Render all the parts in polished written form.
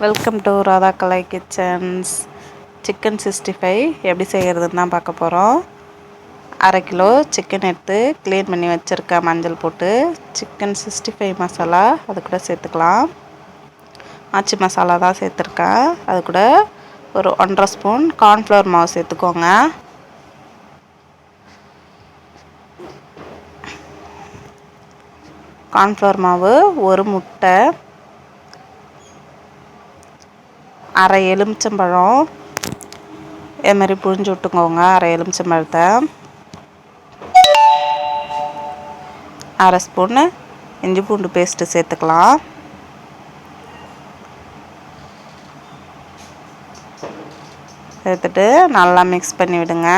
Welcome to Radha Kalai kitchens. Chicken 65 எப்படி செய்கிறதுன்னு தான் பார்க்க போகிறோம். 1/2 கிலோ சிக்கன் எடுத்து க்ளீன் பண்ணி வச்சுருக்கேன். மஞ்சள் போட்டு சிக்கன் 65 மசாலா அது கூட சேர்த்துக்கலாம். ஆச்சி மசாலா தான் சேர்த்துருக்கேன். அது கூட ஒரு 1.5 ஸ்பூன் கார்ன்ஃப்ளவர் மாவு சேர்த்துக்கோங்க. கார்ன்ஃப்ளவர் மாவு, ஒரு முட்டை, அரை எலுமிச்சம்பழம் இது மாதிரி புழிஞ்சு விட்டுக்கோங்க. அரை எலுமிச்சம்பழத்தை, அரை ஸ்பூன்னு இஞ்சி பூண்டு பேஸ்ட்டு சேர்த்துக்கலாம். சேர்த்துட்டு நல்லா மிக்ஸ் பண்ணி விடுங்க.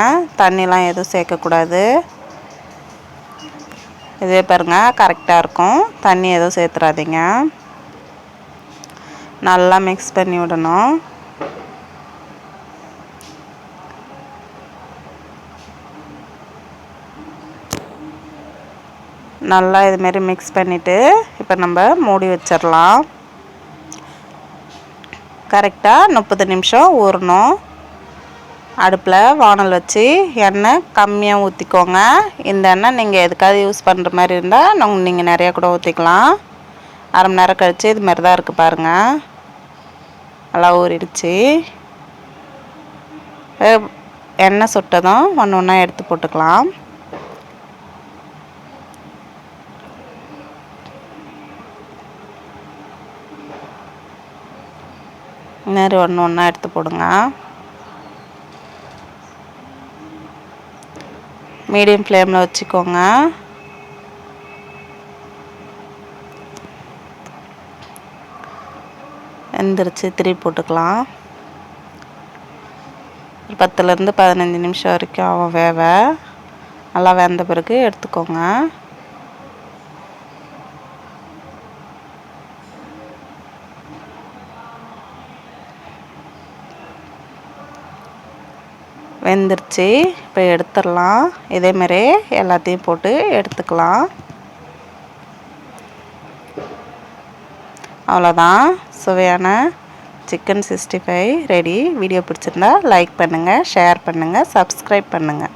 தண்ணிலாம் எதுவும் சேர்க்கக்கூடாது. இதே பாருங்கள், கரெக்டாக இருக்கும். தண்ணி எதுவும் சேர்த்துறாதீங்க. நல்லா மிக்ஸ் பண்ணி விடணும். நல்லா இதுமாரி மிக்ஸ் பண்ணிவிட்டு இப்போ நம்ம மூடி வச்சிடலாம். கரெக்டாக 30 நிமிஷம் ஊறணும். அடுப்பில் வானல் வச்சு எண்ணெய் கம்மியாக ஊற்றிக்கோங்க. இந்த எண்ணெய் நீங்கள் எதுக்காவது யூஸ் பண்ணுற மாதிரி இருந்தால் நீங்கள் நிறையா கூட ஊற்றிக்கலாம். அரை மணி நேரம் கழித்து இது மாதிரி தான் இருக்குது பாருங்கள். நல்லா ஊறிடுச்சு. எண்ணெய் சுட்டதும் ஒன்று ஒன்றா எடுத்து போட்டுக்கலாம். இந்த மாதிரி ஒன்று ஒன்றா எடுத்து போடுங்க. மீடியம் ஃப்ளேமில் வச்சுக்கோங்க. வெந்துருச்சு, திருப்பி போட்டுக்கலாம். ஒரு 10லேருந்து 15 நிமிஷம் வரைக்கும் ஆகும் வேக. நல்லா வெந்த பிறகு எடுத்துக்கோங்க. வெந்துருச்சு, இப்போ எடுத்துடலாம். இதேமாரி எல்லாத்தையும் போட்டு எடுத்துக்கலாம். அவ்வளோதான், சுவையான சிக்கன் 65 ரெடி. வீடியோ பிடிச்சிருந்தா லைக் பண்ணுங்கள், ஷேர் பண்ணுங்கள், சப்ஸ்கிரைப் பண்ணுங்கள்.